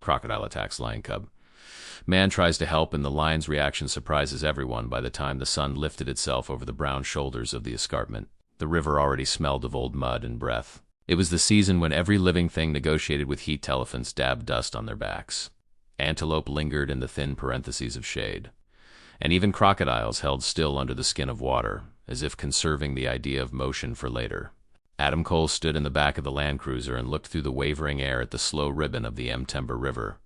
Crocodile attacks lion cub. Man tries to help, and the lion's reaction surprises everyone by the time the sun lifted itself over the brown shoulders of the escarpment. The river already smelled of old mud and breath. It was the season when every living thing negotiated with heat. Elephants dabbed dust on their backs. Antelope lingered in the thin parentheses of shade. And even crocodiles held still under the skin of water, as if conserving the idea of motion for later. Adam Cole stood in the back of the Land Cruiser and looked through the wavering air at the slow ribbon of the Timber River.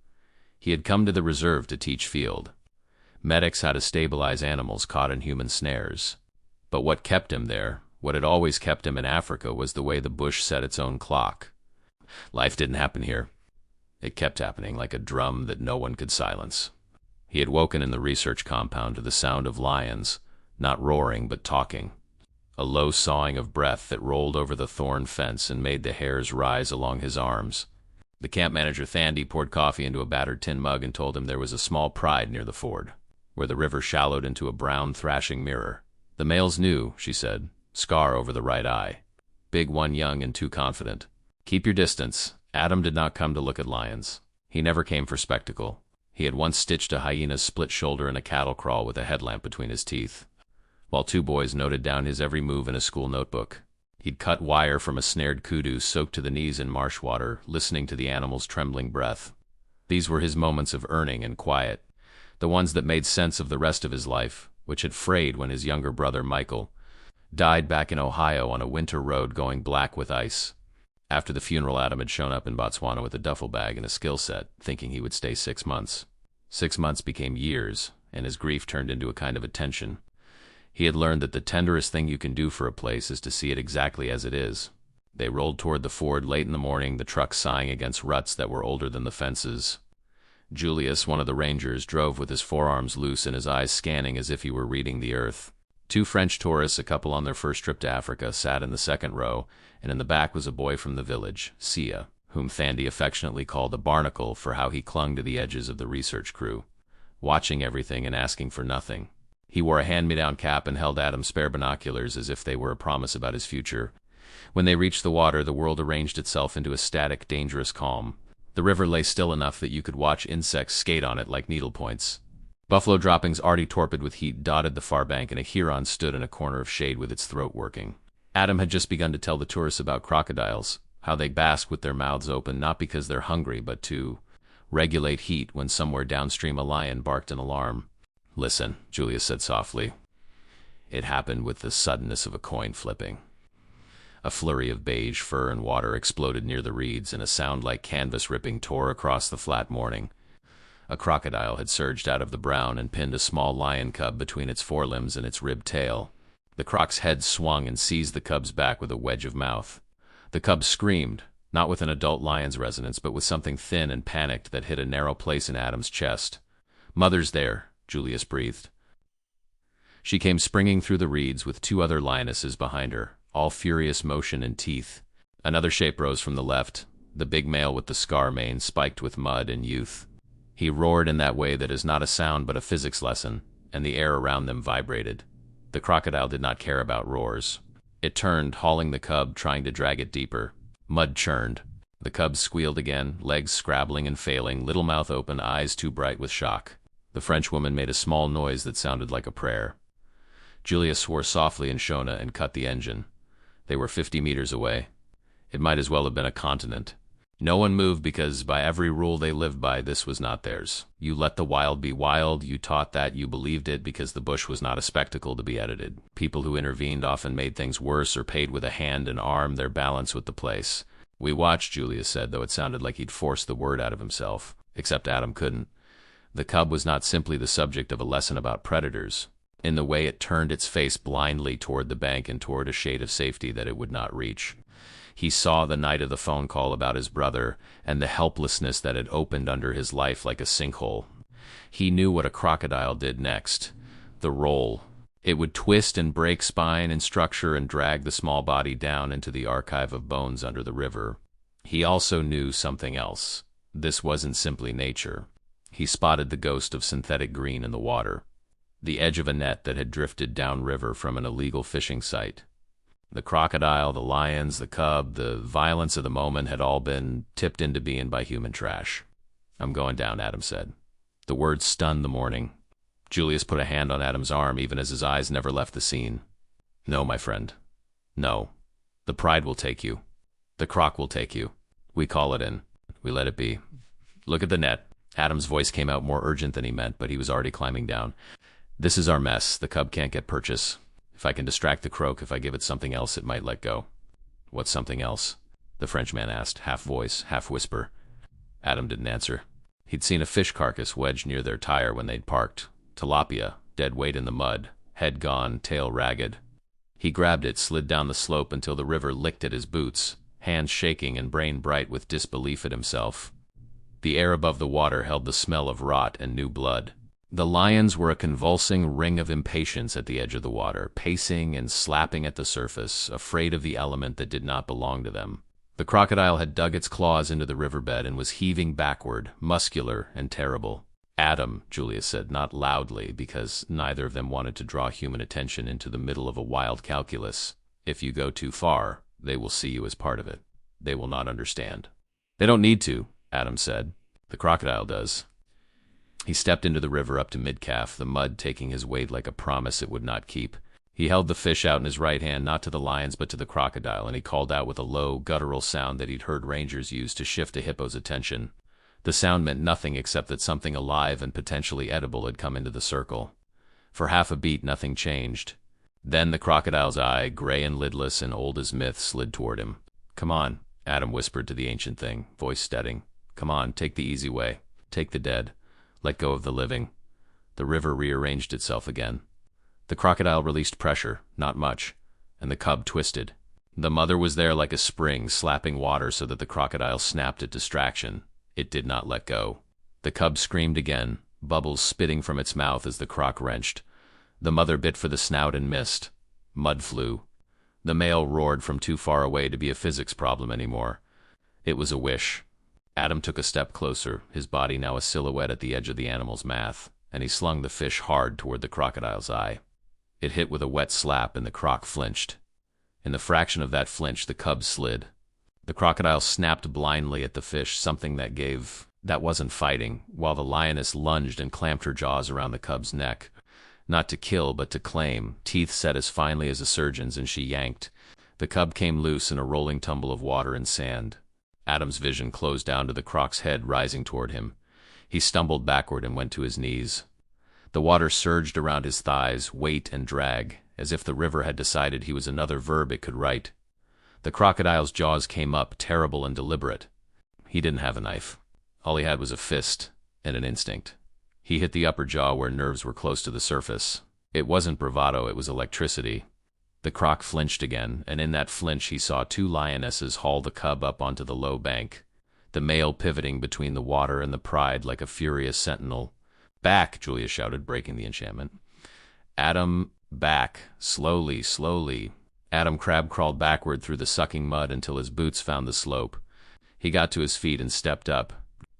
He had come to the reserve to teach field medics how to stabilize animals caught in human snares. But what kept him there, what had always kept him in Africa, was the way the bush set its own clock. Life didn't happen here. It kept happening like a drum that no one could silence. He had woken in the research compound to the sound of lions, not roaring but talking. A low sawing of breath that rolled over the thorn fence and made the hairs rise along his arms. The camp manager, Thandy, poured coffee into a battered tin mug and told him there was a small pride near the ford, where the river shallowed into a brown thrashing mirror. The males knew, she said, scar over the right eye. Big one, young and too confident. Keep your distance. Adam did not come to look at lions. He never came for spectacle. He had once stitched a hyena's split shoulder in a cattle crawl with a headlamp between his teeth, while two boys noted down his every move in a school notebook. He'd cut wire from a snared kudu soaked to the knees in marsh water, listening to the animal's trembling breath. These were his moments of earning and quiet, the ones that made sense of the rest of his life, which had frayed when his younger brother, Michael, died back in Ohio on a winter road going black with ice. After the funeral, Adam had shown up in Botswana with a duffel bag and a skill set, thinking he would stay 6 months. 6 months became years, and his grief turned into a kind of attention. He had learned that the tenderest thing you can do for a place is to see it exactly as it is. They rolled toward the ford late in the morning, the truck sighing against ruts that were older than the fences. Julius, one of the rangers, drove with his forearms loose and his eyes scanning as if he were reading the earth. 2 French tourists, a couple on their first trip to Africa, sat in the second row, and in the back was a boy from the village, Sia, whom Thandy affectionately called a barnacle for how he clung to the edges of the research crew, watching everything and asking for nothing. He wore a hand-me-down cap and held Adam's spare binoculars as if they were a promise about his future. When they reached the water, the world arranged itself into a static, dangerous calm. The river lay still enough that you could watch insects skate on it like needlepoints. Buffalo droppings, already torpid with heat, dotted the far bank, and a heron stood in a corner of shade with its throat working. Adam had just begun to tell the tourists about crocodiles, how they bask with their mouths open, not because they're hungry, but to regulate heat when somewhere downstream a lion barked in alarm. "Listen," Julius said softly. It happened with the suddenness of a coin flipping. A flurry of beige fur and water exploded near the reeds, and a sound like canvas ripping tore across the flat morning. A crocodile had surged out of the brown and pinned a small lion cub between its forelimbs and its ribbed tail. The croc's head swung and seized the cub's back with a wedge of mouth. The cub screamed, not with an adult lion's resonance, but with something thin and panicked that hit a narrow place in Adam's chest. "Mother's there," Julius breathed. She came springing through the reeds with 2 other lionesses behind her, all furious motion and teeth. Another shape rose from the left, the big male with the scar mane spiked with mud and youth. He roared in that way that is not a sound but a physics lesson, and the air around them vibrated. The crocodile did not care about roars. It turned, hauling the cub, trying to drag it deeper. Mud churned. The cub squealed again, legs scrabbling and failing, little mouth open, eyes too bright with shock. The Frenchwoman made a small noise that sounded like a prayer. Julius swore softly in Shona and cut the engine. They were 50 meters away. It might as well have been a continent. No one moved because, by every rule they lived by, this was not theirs. You let the wild be wild, you taught that, you believed it because the bush was not a spectacle to be edited. People who intervened often made things worse or paid with a hand and arm their balance with the place. "We watched," Julius said, though it sounded like he'd forced the word out of himself. Except Adam couldn't. The cub was not simply the subject of a lesson about predators, in the way it turned its face blindly toward the bank and toward a shade of safety that it would not reach. He saw the night of the phone call about his brother and the helplessness that had opened under his life like a sinkhole. He knew what a crocodile did next. The roll. It would twist and break spine and structure and drag the small body down into the archive of bones under the river. He also knew something else. This wasn't simply nature. He spotted the ghost of synthetic green in the water, the edge of a net that had drifted downriver from an illegal fishing site. The crocodile, the lions, the cub, the violence of the moment had all been tipped into being by human trash. I'm going down, Adam said. The words stunned the morning. Julius put a hand on Adam's arm even as his eyes never left the scene. No, my friend. No. The pride will take you. The croc will take you. We call it in. We let it be. Look at the net. Adam's voice came out more urgent than he meant, but he was already climbing down. This is our mess. The cub can't get purchase. If I can distract the croak, if I give it something else, it might let go. What's something else? The Frenchman asked, half voice, half whisper. Adam didn't answer. He'd seen a fish carcass wedged near their tire when they'd parked. Tilapia, dead weight in the mud, head gone, tail ragged. He grabbed it, slid down the slope until the river licked at his boots, hands shaking and brain bright with disbelief at himself. The air above the water held the smell of rot and new blood. The lions were a convulsing ring of impatience at the edge of the water, pacing and slapping at the surface, afraid of the element that did not belong to them. The crocodile had dug its claws into the riverbed and was heaving backward, muscular and terrible. Adam, Julius said, not loudly, because neither of them wanted to draw human attention into the middle of a wild calculus. If you go too far, they will see you as part of it. They will not understand. They don't need to, Adam said. The crocodile does. He stepped into the river up to mid-calf, the mud taking his weight like a promise it would not keep. He held the fish out in his right hand, not to the lions but to the crocodile, and he called out with a low, guttural sound that he'd heard rangers use to shift a hippo's attention. The sound meant nothing except that something alive and potentially edible had come into the circle. For half a beat, nothing changed. Then the crocodile's eye, gray and lidless and old as myth, slid toward him. Come on, Adam whispered to the ancient thing, voice steadying. Come on, take the easy way. Take the dead. Let go of the living. The river rearranged itself again. The crocodile released pressure, not much, and the cub twisted. The mother was there like a spring, slapping water so that the crocodile snapped at distraction. It did not let go. The cub screamed again, bubbles spitting from its mouth as the croc wrenched. The mother bit for the snout and missed. Mud flew. The male roared from too far away to be a physics problem anymore. It was a wish. Adam took a step closer, his body now a silhouette at the edge of the animal's mouth, and he slung the fish hard toward the crocodile's eye. It hit with a wet slap, and the croc flinched. In the fraction of that flinch, the cub slid. The crocodile snapped blindly at the fish, something that wasn't fighting, while the lioness lunged and clamped her jaws around the cub's neck. Not to kill, but to claim, teeth set as finely as a surgeon's, and she yanked. The cub came loose in a rolling tumble of water and sand. Adam's vision closed down to the croc's head rising toward him. He stumbled backward and went to his knees. The water surged around his thighs, weight and drag, as if the river had decided he was another verb it could write. The crocodile's jaws came up, terrible and deliberate. He didn't have a knife. All he had was a fist and an instinct. He hit the upper jaw where nerves were close to the surface. It wasn't bravado, it was electricity. The croc flinched again, and in that flinch he saw two lionesses haul the cub up onto the low bank, the male pivoting between the water and the pride like a furious sentinel. Back, Julius shouted, breaking the enchantment. Adam, back, slowly, slowly. Adam crab-crawled backward through the sucking mud until his boots found the slope. He got to his feet and stepped up,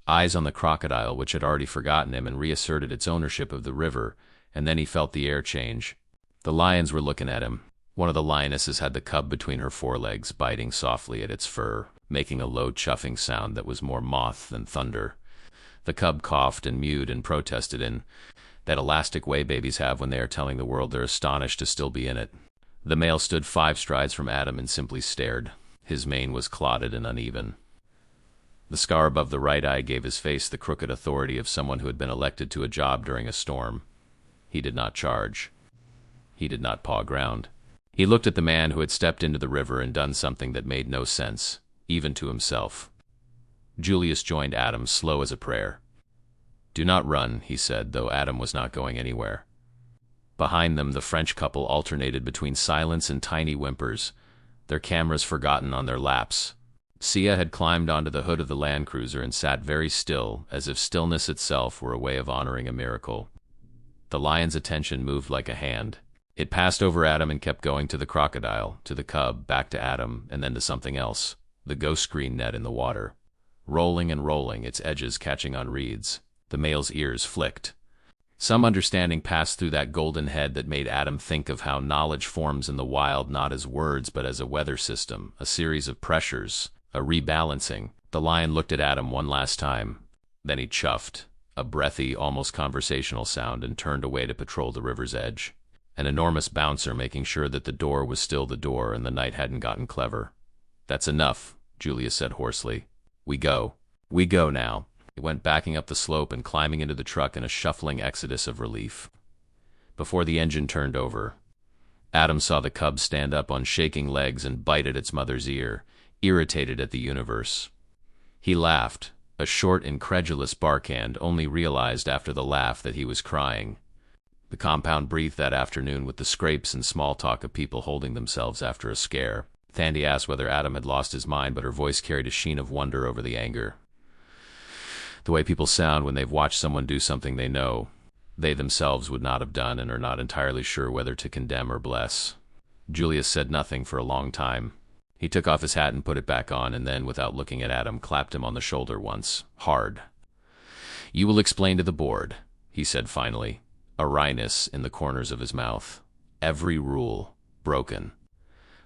eyes on the crocodile, which had already forgotten him and reasserted its ownership of the river, and then he felt the air change. The lions were looking at him. One of the lionesses had the cub between her forelegs, biting softly at its fur, making a low chuffing sound that was more moth than thunder. The cub coughed and mewed and protested in that elastic way babies have when they are telling the world they're astonished to still be in it. The male stood 5 strides from Adam and simply stared. His mane was clotted and uneven. The scar above the right eye gave his face the crooked authority of someone who had been elected to a job during a storm. He did not charge. He did not paw ground. He looked at the man who had stepped into the river and done something that made no sense, even to himself. Julius joined Adam, slow as a prayer. Do not run, he said, though Adam was not going anywhere. Behind them, the French couple alternated between silence and tiny whimpers, their cameras forgotten on their laps. Sia had climbed onto the hood of the Land Cruiser and sat very still, as if stillness itself were a way of honoring a miracle. The lion's attention moved like a hand. It passed over Adam and kept going to the crocodile, to the cub, back to Adam, and then to something else, the ghost screen net in the water. Rolling and rolling, its edges catching on reeds. The male's ears flicked. Some understanding passed through that golden head that made Adam think of how knowledge forms in the wild not as words but as a weather system, a series of pressures, a rebalancing. The lion looked at Adam one last time. Then he chuffed, a breathy, almost conversational sound, and turned away to patrol the river's edge. An enormous bouncer making sure that the door was still the door and the night hadn't gotten clever. "That's enough," Julius said hoarsely. We go now." He went backing up the slope and climbing into the truck in a shuffling exodus of relief. Before the engine turned over, Adam saw the cub stand up on shaking legs and bite at its mother's ear, irritated at the universe. He laughed, a short, incredulous bark, and only realized after the laugh that he was crying. The compound breathed that afternoon with the scrapes and small talk of people holding themselves after a scare. Thandi asked whether Adam had lost his mind, but her voice carried a sheen of wonder over the anger. The way people sound when they've watched someone do something they know they themselves would not have done and are not entirely sure whether to condemn or bless. Julius said nothing for a long time. He took off his hat and put it back on, and then, without looking at Adam, clapped him on the shoulder once, hard. "You will explain to the board," he said finally, a wryness in the corners of his mouth. "Every rule broken."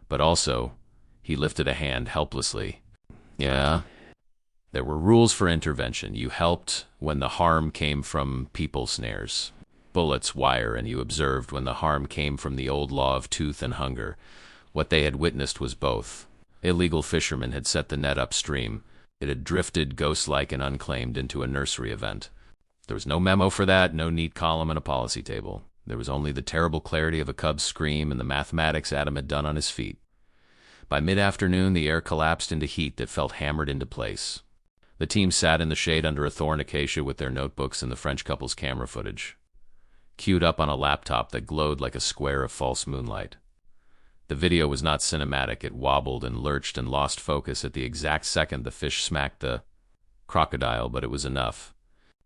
But also, he lifted a hand helplessly. "Yeah? There were rules for intervention. You helped when the harm came from people snares, bullets, wire, and you observed when the harm came from the old law of tooth and hunger. What they had witnessed was both. Illegal fishermen had set the net upstream. It had drifted, ghost-like and unclaimed, into a nursery event. There was no memo for that, no neat column and a policy table. There was only the terrible clarity of a cub's scream and the mathematics Adam had done on his feet. By mid-afternoon, the air collapsed into heat that felt hammered into place. The team sat in the shade under a thorn acacia with their notebooks and the French couple's camera footage, queued up on a laptop that glowed like a square of false moonlight. The video was not cinematic. It wobbled and lurched and lost focus at the exact second the fish smacked the crocodile, but it was enough.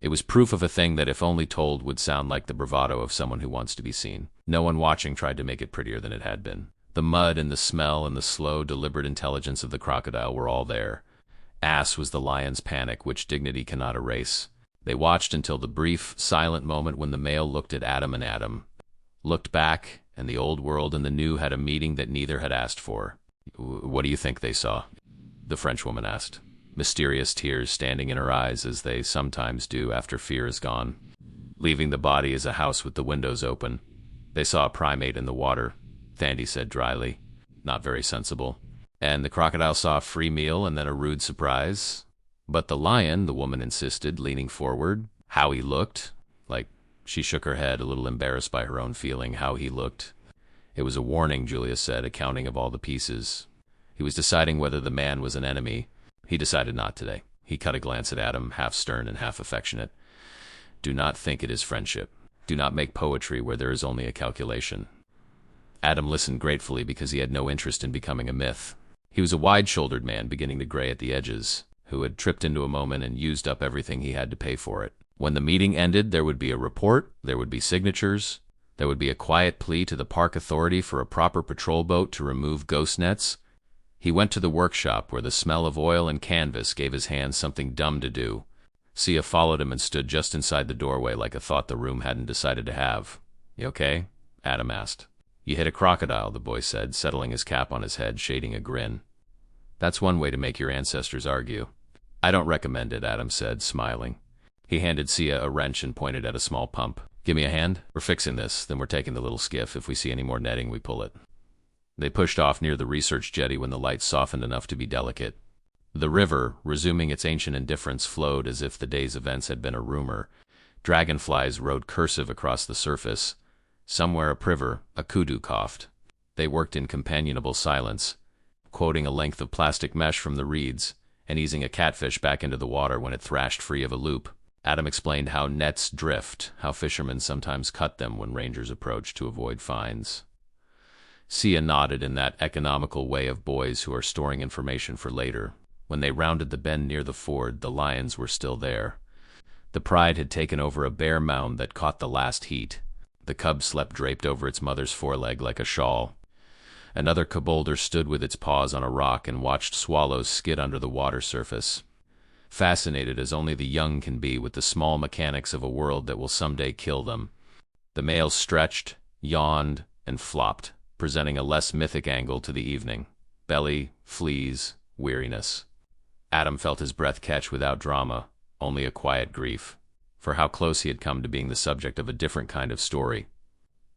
It was proof of a thing that, if only told, would sound like the bravado of someone who wants to be seen. No one watching tried to make it prettier than it had been. The mud and the smell and the slow, deliberate intelligence of the crocodile were all there. Ass was the lion's panic, which dignity cannot erase. They watched until the brief, silent moment when the male looked at Adam and Adam looked back, and the old world and the new had a meeting that neither had asked for. "What do you think they saw?" the Frenchwoman asked, mysterious tears standing in her eyes as they sometimes do after fear is gone. "Leaving the body is a house with the windows open. They saw a primate in the water," Thandi said dryly. "Not very sensible. And the crocodile saw a free meal and then a rude surprise. But the lion," the woman insisted, leaning forward. "How he looked." She shook her head, a little embarrassed by her own feeling. How he looked. It was a warning, Julius said, accounting of all the pieces. He was deciding whether the man was an enemy. He decided not today. He cut a glance at Adam, half stern and half affectionate. "Do not think it is friendship. Do not make poetry where there is only a calculation." Adam listened gratefully because he had no interest in becoming a myth. He was a wide-shouldered man beginning to gray at the edges, who had tripped into a moment and used up everything he had to pay for it. When the meeting ended, there would be a report, there would be signatures, there would be a quiet plea to the park authority for a proper patrol boat to remove ghost nets. He went to the workshop where the smell of oil and canvas gave his hands something dumb to do. Sia followed him and stood just inside the doorway like a thought the room hadn't decided to have. "You okay?" Adam asked. "You hit a crocodile," the boy said, settling his cap on his head, shading a grin. "That's one way to make your ancestors argue." "I don't recommend it," Adam said, smiling. He handed Sia a wrench and pointed at a small pump. "Give me a hand? We're fixing this, then we're taking the little skiff. If we see any more netting, we pull it." They pushed off near the research jetty when the lights softened enough to be delicate. The river, resuming its ancient indifference, flowed as if the day's events had been a rumor. Dragonflies rode cursive across the surface. Somewhere upriver, a kudu coughed. They worked in companionable silence, quoting a length of plastic mesh from the reeds, and easing a catfish back into the water when it thrashed free of a loop. Adam explained how nets drift, how fishermen sometimes cut them when rangers approach to avoid fines. Sia nodded in that economical way of boys who are storing information for later. When they rounded the bend near the ford, the lions were still there. The pride had taken over a bare mound that caught the last heat. The cub slept draped over its mother's foreleg like a shawl. Another kobolder stood with its paws on a rock and watched swallows skid under the water surface, fascinated as only the young can be with the small mechanics of a world that will someday kill them. The males stretched, yawned, and flopped, presenting a less mythic angle to the evening. Belly, fleas, weariness. Adam felt his breath catch without drama, only a quiet grief, for how close he had come to being the subject of a different kind of story.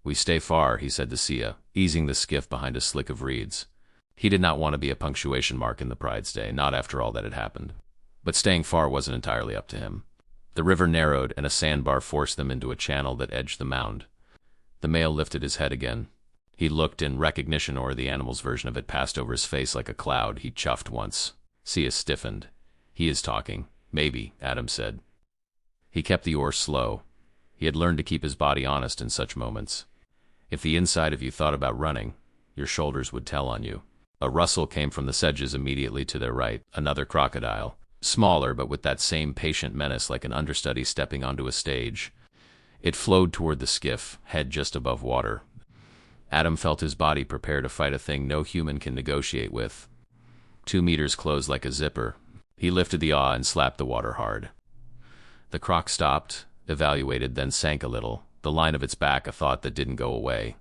"We stay far," he said to Sia, easing the skiff behind a slick of reeds. He did not want to be a punctuation mark in the Pride's Day, not after all that had happened. But staying far wasn't entirely up to him. The river narrowed, and a sandbar forced them into a channel that edged the mound. The male lifted his head again. He looked in recognition, or the animal's version of it passed over his face like a cloud. He chuffed once. Sia stiffened. "He is talking." "Maybe," Adam said. He kept the oar slow. He had learned to keep his body honest in such moments. If the inside of you thought about running, your shoulders would tell on you. A rustle came from the sedges immediately to their right, another crocodile, smaller but with that same patient menace like an understudy stepping onto a stage. It flowed toward the skiff, head just above water. Adam felt his body prepare to fight a thing no human can negotiate with. 2 meters closed like a zipper. He lifted the awe and slapped the water hard. The croc stopped, evaluated, then sank a little, the line of its back a thought that didn't go away.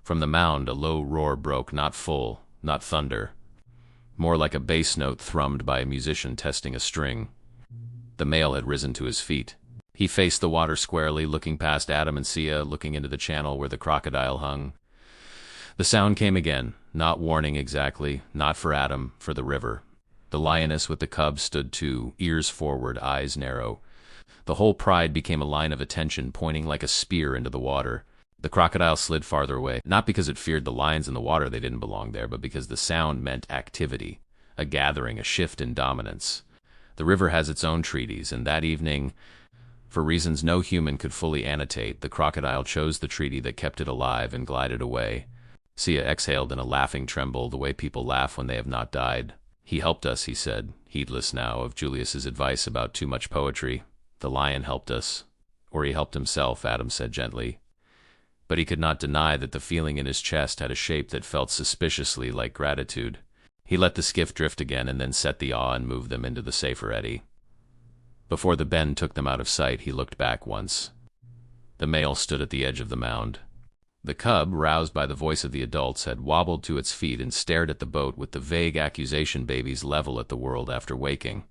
From the mound, a low roar broke, not full, not thunder. More like a bass note thrummed by a musician testing a string. The male had risen to his feet. He faced the water squarely, looking past Adam and Sia, looking into the channel where the crocodile hung. The sound came again, not warning exactly, not for Adam, for the river. The lioness with the cub stood too, ears forward, eyes narrow. The whole pride became a line of attention, pointing like a spear into the water. The crocodile slid farther away, not because it feared the lions in the water, they didn't belong there, but because the sound meant activity, a gathering, a shift in dominance. The river has its own treaties, and that evening, for reasons no human could fully annotate, the crocodile chose the treaty that kept it alive and glided away. Sia exhaled in a laughing tremble, the way people laugh when they have not died. "He helped us," he said, heedless now of Julius's advice about too much poetry. "The lion helped us." "Or he helped himself," Adam said gently. But he could not deny that the feeling in his chest had a shape that felt suspiciously like gratitude. He let the skiff drift again and then set the awe and moved them into the safer eddy. Before the bend took them out of sight, he looked back once. The male stood at the edge of the mound. The cub, roused by the voice of the adults, had wobbled to its feet and stared at the boat with the vague accusation babies level at the world after waking.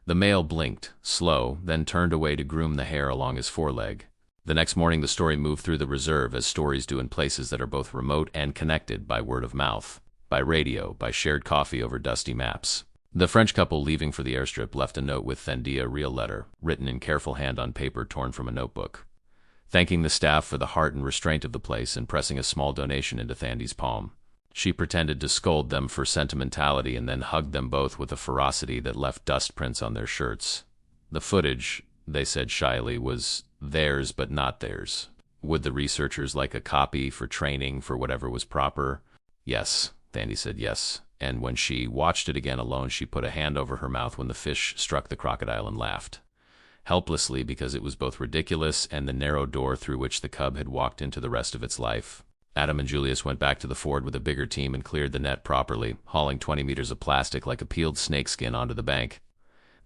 The male blinked, slow, then turned away to groom the hair along his foreleg. The next morning the story moved through the reserve as stories do in places that are both remote and connected by word of mouth, by radio, by shared coffee over dusty maps. The French couple leaving for the airstrip left a note with Thendia, a real letter, written in careful hand on paper torn from a notebook, thanking the staff for the heart and restraint of the place and pressing a small donation into Thandi's palm. She pretended to scold them for sentimentality and then hugged them both with a ferocity that left dust prints on their shirts. The footage, they said shyly, was theirs but not theirs. Would the researchers like a copy for training for whatever was proper? Yes, Thandi said yes. And when she watched it again alone, she put a hand over her mouth when the fish struck the crocodile and laughed. Helplessly, because it was both ridiculous and the narrow door through which the cub had walked into the rest of its life. Adam and Julius went back to the ford with a bigger team and cleared the net properly, hauling 20 meters of plastic like a peeled snakeskin onto the bank.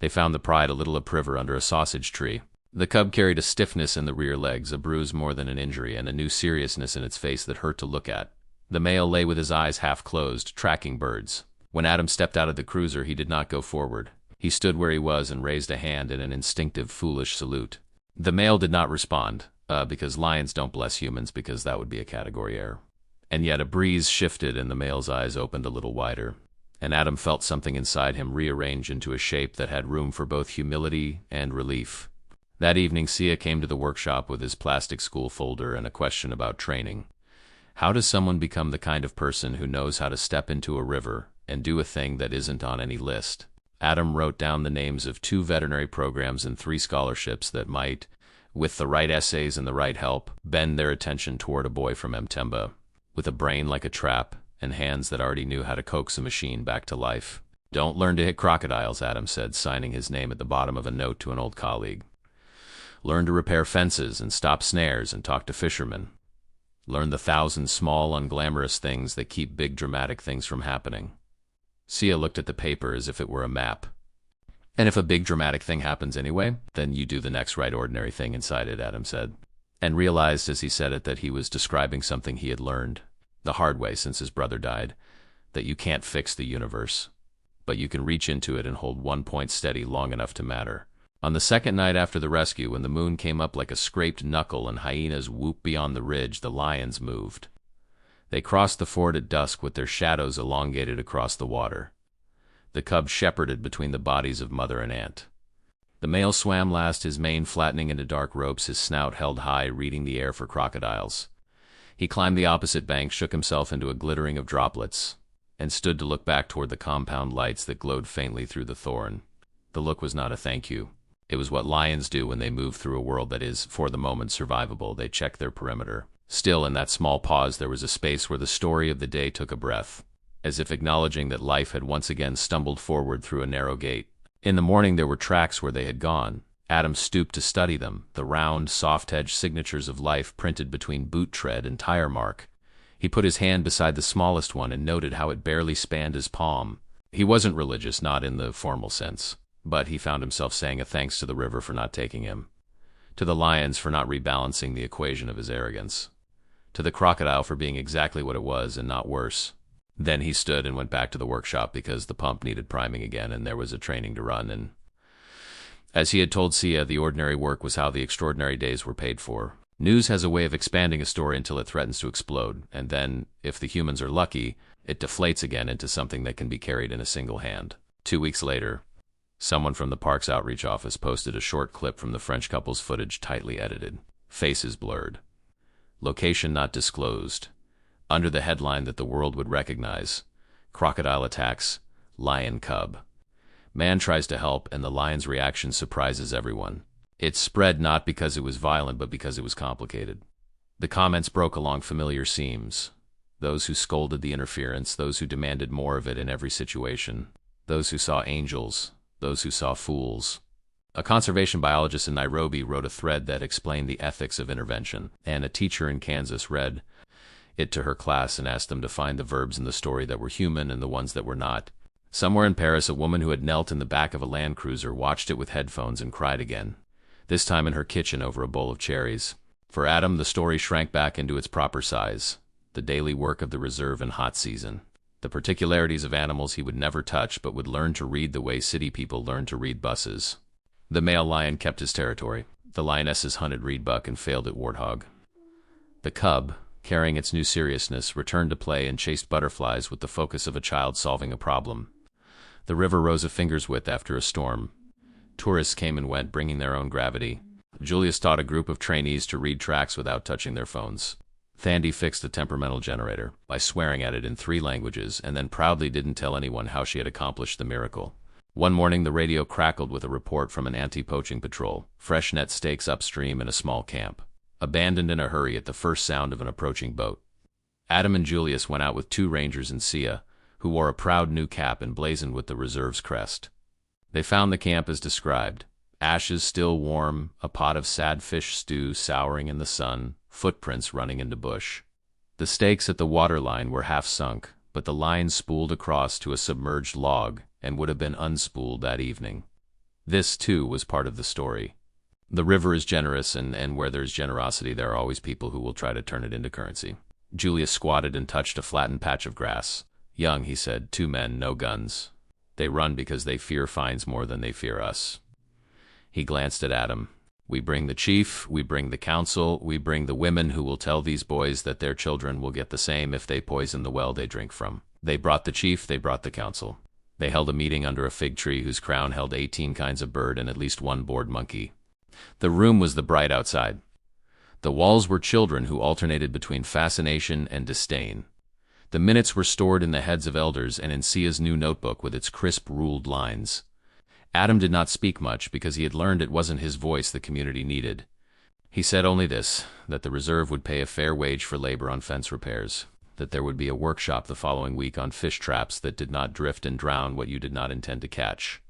They found the Pride a little upriver under a sausage tree. The cub carried a stiffness in the rear legs, a bruise more than an injury, and a new seriousness in its face that hurt to look at. The male lay with his eyes half closed, tracking birds. When Adam stepped out of the cruiser, he did not go forward. He stood where he was and raised a hand in an instinctive, foolish salute. The male did not respond, because lions don't bless humans, because that would be a category error. And yet a breeze shifted and the male's eyes opened a little wider, and Adam felt something inside him rearrange into a shape that had room for both humility and relief. That evening, Sia came to the workshop with his plastic school folder and a question about training. How does someone become the kind of person who knows how to step into a river and do a thing that isn't on any list? Adam wrote down the names of 2 veterinary programs and 3 scholarships that might, with the right essays and the right help, bend their attention toward a boy from Mtemba, with a brain like a trap and hands that already knew how to coax a machine back to life. "Don't learn to hit crocodiles," Adam said, signing his name at the bottom of a note to an old colleague. "Learn to repair fences and stop snares and talk to fishermen. Learn the 1,000 small, unglamorous things that keep big, dramatic things from happening." Sia looked at the paper as if it were a map. "And if a big, dramatic thing happens anyway, then you do the next right ordinary thing inside it," Adam said, and realized as he said it that he was describing something he had learned, the hard way since his brother died, that you can't fix the universe, but you can reach into it and hold one point steady long enough to matter. On the second night after the rescue, when the moon came up like a scraped knuckle and hyenas whooped beyond the ridge, the lions moved. They crossed the ford at dusk with their shadows elongated across the water. The cub shepherded between the bodies of mother and aunt. The male swam last, his mane flattening into dark ropes, his snout held high, reading the air for crocodiles. He climbed the opposite bank, shook himself into a glittering of droplets, and stood to look back toward the compound lights that glowed faintly through the thorn. The look was not a thank you. It was what lions do when they move through a world that is, for the moment, survivable. They check their perimeter. Still, in that small pause, there was a space where the story of the day took a breath, as if acknowledging that life had once again stumbled forward through a narrow gate. In the morning there were tracks where they had gone. Adam stooped to study them, the round, soft-edged signatures of life printed between boot tread and tire mark. He put his hand beside the smallest one and noted how it barely spanned his palm. He wasn't religious, not in the formal sense, but he found himself saying a thanks to the river for not taking him, to the lions for not rebalancing the equation of his arrogance, to the crocodile for being exactly what it was and not worse. Then he stood and went back to the workshop because the pump needed priming again and there was a training to run. And as he had told Sia, the ordinary work was how the extraordinary days were paid for. News has a way of expanding a story until it threatens to explode, and then, if the humans are lucky, it deflates again into something that can be carried in a single hand. 2 weeks later, someone from the park's outreach office posted a short clip from the French couple's footage, tightly edited. Faces blurred. Location not disclosed. Under the headline that the world would recognize: Crocodile attacks lion cub. Man tries to help, and the lion's reaction surprises everyone. It spread not because it was violent, but because it was complicated. The comments broke along familiar seams. Those who scolded the interference, those who demanded more of it in every situation, those who saw angels, those who saw fools. A conservation biologist in Nairobi wrote a thread that explained the ethics of intervention, and a teacher in Kansas read it to her class and asked them to find the verbs in the story that were human and the ones that were not. Somewhere in Paris, a woman who had knelt in the back of a Land Cruiser watched it with headphones and cried again, this time in her kitchen over a bowl of cherries. For Adam, the story shrank back into its proper size, the daily work of the reserve in hot season, the particularities of animals he would never touch but would learn to read the way city people learn to read buses. The male lion kept his territory. The lionesses hunted reedbuck and failed at warthog. The cub, carrying its new seriousness, returned to play and chased butterflies with the focus of a child solving a problem. The river rose a finger's width after a storm. Tourists came and went, bringing their own gravity. Julius taught a group of trainees to read tracks without touching their phones. Thandi fixed the temperamental generator by swearing at it in 3 languages and then proudly didn't tell anyone how she had accomplished the miracle. One morning the radio crackled with a report from an anti-poaching patrol, fresh net stakes upstream in a small camp, abandoned in a hurry at the first sound of an approaching boat. Adam and Julius went out with 2 rangers and Sia, who wore a proud new cap emblazoned with the reserve's crest. They found the camp as described: ashes still warm, a pot of sad fish stew souring in the sun, footprints running into bush. The stakes at the waterline were half sunk, but the line spooled across to a submerged log and would have been unspooled that evening. This, too, was part of the story. The river is generous, and where there's generosity, there are always people who will try to turn it into currency. Julius squatted and touched a flattened patch of grass. Young, he said, 2 men, no guns. They run because they fear fines more than they fear us. He glanced at Adam. We bring the chief, we bring the council, we bring the women who will tell these boys that their children will get the same if they poison the well they drink from. They brought the chief, they brought the council. They held a meeting under a fig tree whose crown held 18 kinds of bird and at least 1 bored monkey. The room was the bride outside. The walls were children who alternated between fascination and disdain. The minutes were stored in the heads of elders and in Sia's new notebook with its crisp, ruled lines. Adam did not speak much because he had learned it wasn't his voice the community needed. He said only this, that the reserve would pay a fair wage for labor on fence repairs, that there would be a workshop the following week on fish traps that did not drift and drown what you did not intend to catch,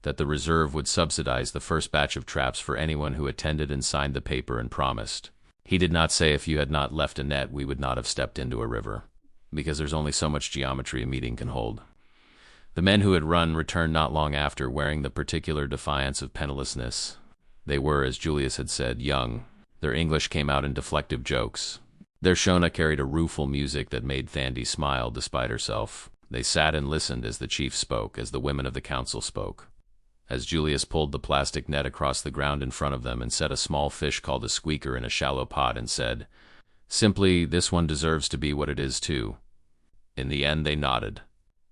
that the reserve would subsidize the first batch of traps for anyone who attended and signed the paper and promised. He did not say if you had not left a net we would not have stepped into a river, because there's only so much geometry a meeting can hold. The men who had run returned not long after, wearing the particular defiance of pennilessness. They were, as Julius had said, young. Their English came out in deflective jokes. Their Shona carried a rueful music that made Thandi smile despite herself. They sat and listened as the chief spoke, as the women of the council spoke. as Julius pulled the plastic net across the ground in front of them and set a small fish called a squeaker in a shallow pot and said, simply, this one deserves to be what it is too. In the end they nodded,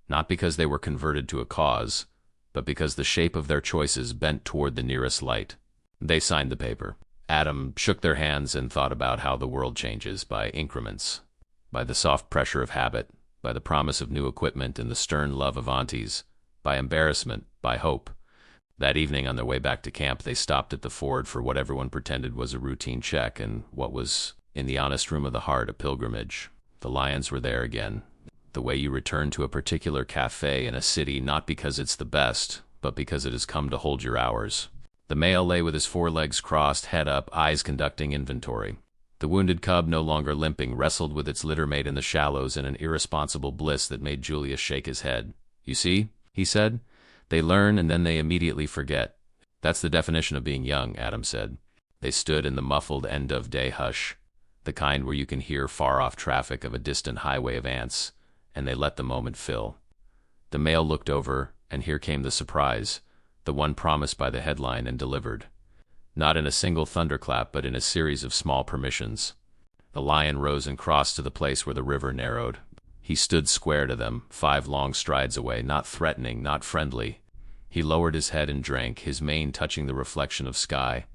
not because they were converted to a cause, but because the shape of their choices bent toward the nearest light. They signed the paper. Adam shook their hands and thought about how the world changes by increments, by the soft pressure of habit, by the promise of new equipment and the stern love of aunties, by embarrassment, by hope. That evening on their way back to camp, they stopped at the Ford for what everyone pretended was a routine check and what was, in the honest room of the heart, a pilgrimage. The lions were there again. The way you return to a particular cafe in a city not because it's the best, but because it has come to hold your hours. The male lay with his forelegs crossed, head up, eyes conducting inventory. The wounded cub, no longer limping, wrestled with its littermate in the shallows in an irresponsible bliss that made Julius shake his head. You see, he said, they learn and then they immediately forget. That's the definition of being young, Adam said. They stood in the muffled end-of-day hush, the kind where you can hear far-off traffic of a distant highway of ants, and they let the moment fill. The male looked over, and here came the surprise, the one promised by the headline and delivered. Not in a single thunderclap, but in a series of small permissions. The lion rose and crossed to the place where the river narrowed. He stood square to them, 5 long strides away, not threatening, not friendly. He lowered his head and drank, his mane touching the reflection of sky.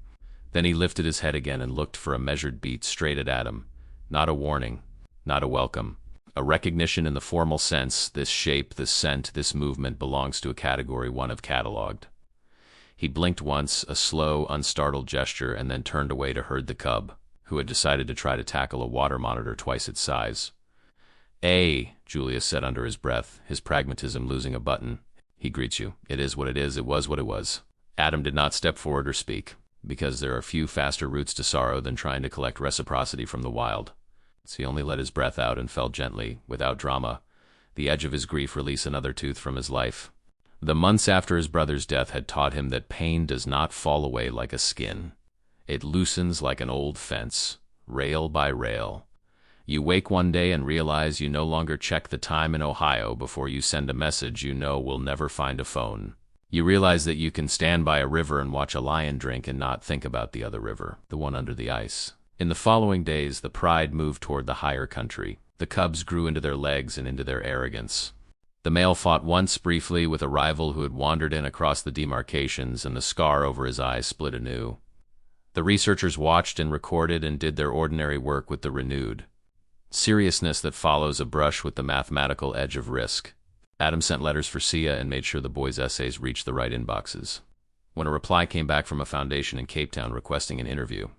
Then he lifted his head again and looked for a measured beat straight at Adam. Not a warning, not a welcome. A recognition in the formal sense. This shape, this scent, this movement belongs to a category one of cataloged. He blinked once, a slow, unstartled gesture, and then turned away to herd the cub, who had decided to try to tackle a water monitor twice its size. Julius said under his breath, his pragmatism losing a button. He greets you. It is what it is. It was what it was. Adam did not step forward or speak, because there are few faster routes to sorrow than trying to collect reciprocity from the wild. So he only let his breath out and felt gently, without drama, the edge of his grief release another tooth from his life. The months after his brother's death had taught him that pain does not fall away like a skin. It loosens like an old fence, rail by rail. You wake one day and realize you no longer check the time in Ohio before you send a message you know will never find a phone. You realize that you can stand by a river and watch a lion drink and not think about the other river, the one under the ice. In the following days, the pride moved toward the higher country. The cubs grew into their legs and into their arrogance. The male fought once briefly with a rival who had wandered in across the demarcations, and the scar over his eye split anew. The researchers watched and recorded and did their ordinary work with the renewed seriousness that follows a brush with the mathematical edge of risk. Adam sent letters for Sia and made sure the boys' essays reached the right inboxes. When a reply came back from a foundation in Cape Town requesting an interview,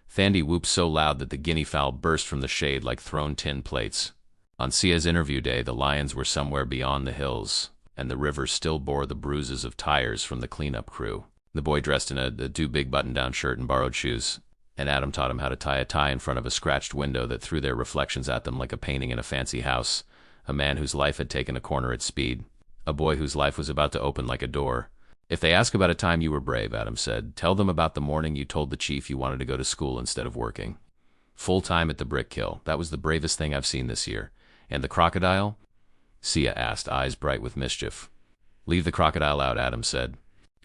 Thandy whooped so loud that the guinea fowl burst from the shade like thrown tin plates. On Sia's interview day, the lions were somewhere beyond the hills, and the river still bore the bruises of tires from the cleanup crew. The boy dressed in a too big button-down shirt and borrowed shoes, and Adam taught him how to tie a tie in front of a scratched window that threw their reflections at them like a painting in a fancy house. A man whose life had taken a corner at speed. A boy whose life was about to open like a door. If they ask about a time you were brave, Adam said, tell them about the morning you told the chief you wanted to go to school instead of working. Full-time at the brick kill. That was the bravest thing I've seen this year. And the crocodile? Sia asked, eyes bright with mischief. Leave the crocodile out, Adam said.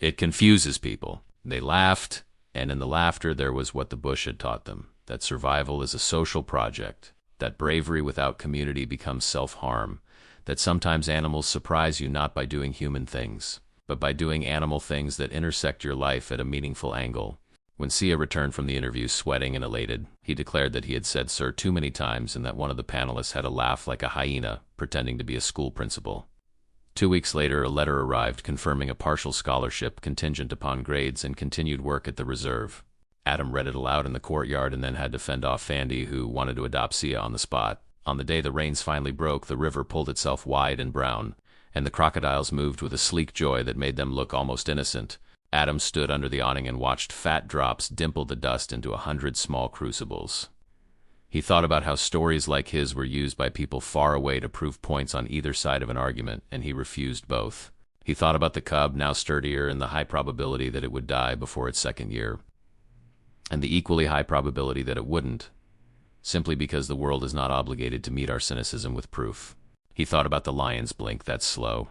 It confuses people. They laughed, and in the laughter there was what the bush had taught them, that survival is a social project, that bravery without community becomes self-harm, that sometimes animals surprise you not by doing human things, but by doing animal things that intersect your life at a meaningful angle. When Sia returned from the interview sweating and elated, he declared that he had said sir too many times and that one of the panelists had a laugh like a hyena, pretending to be a school principal. 2 weeks later, a letter arrived confirming a partial scholarship contingent upon grades and continued work at the reserve. Adam read it aloud in the courtyard and then had to fend off Fandy, who wanted to adopt Sia on the spot. On the day the rains finally broke, the river pulled itself wide and brown, and the crocodiles moved with a sleek joy that made them look almost innocent. Adam stood under the awning and watched fat drops dimple the dust into 100 small crucibles. He thought about how stories like his were used by people far away to prove points on either side of an argument, and he refused both. He thought about the cub, now sturdier, and the high probability that it would die before its second year, and the equally high probability that it wouldn't, simply because the world is not obligated to meet our cynicism with proof. He thought about the lion's blink, that's slow.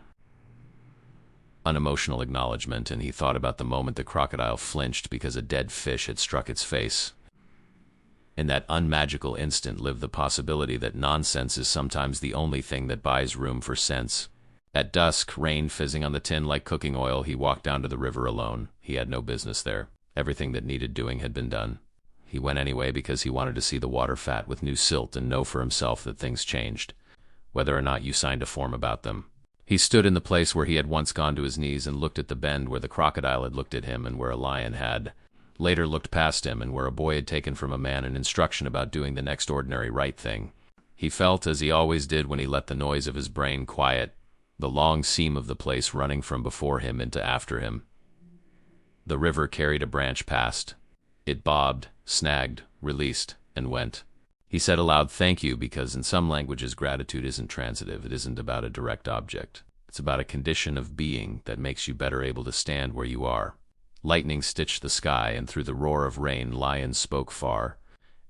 unemotional acknowledgement, and he thought about the moment the crocodile flinched because a dead fish had struck its face. In that unmagical instant lived the possibility that nonsense is sometimes the only thing that buys room for sense. At dusk, rain fizzing on the tin like cooking oil, he walked down to the river alone. He had no business there. Everything that needed doing had been done. He went anyway because he wanted to see the water fat with new silt and know for himself that things changed, whether or not you signed a form about them. He stood in the place where he had once gone to his knees and looked at the bend where the crocodile had looked at him and where a lion had later looked past him and where a boy had taken from a man an instruction about doing the next ordinary right thing. He felt, as he always did when he let the noise of his brain quiet, the long seam of the place running from before him into after him. The river carried a branch past. It bobbed, snagged, released, and went. He said aloud, "Thank you," because in some languages gratitude isn't transitive. It isn't about a direct object. It's about a condition of being that makes you better able to stand where you are. Lightning stitched the sky, and through the roar of rain lions spoke far,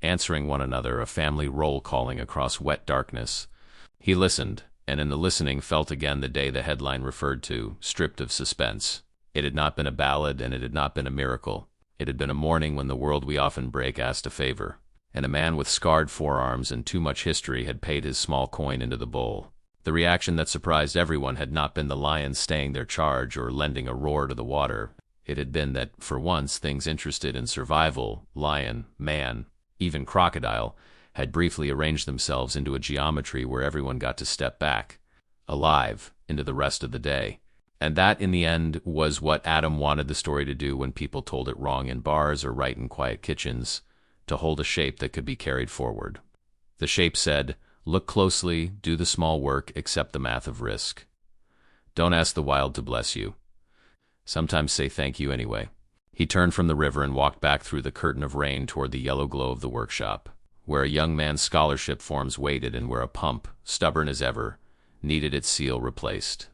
answering one another, a family roll calling across wet darkness. He listened, and in the listening felt again the day the headline referred to, stripped of suspense. It had not been a ballad, and it had not been a miracle. It had been a morning when the world we often break asked a favor, and a man with scarred forearms and too much history had paid his small coin into the bowl. The reaction that surprised everyone had not been the lions staying their charge or lending a roar to the water. It had been that, for once, things interested in survival, lion, man, even crocodile, had briefly arranged themselves into a geometry where everyone got to step back, alive, into the rest of the day. And that, in the end, was what Adam wanted the story to do when people told it wrong in bars or right in quiet kitchens, to hold a shape that could be carried forward. The shape said, "Look closely, do the small work, accept the math of risk. Don't ask the wild to bless you. Sometimes say thank you anyway." He turned from the river and walked back through the curtain of rain toward the yellow glow of the workshop, where a young man's scholarship forms waited and where a pump, stubborn as ever, needed its seal replaced.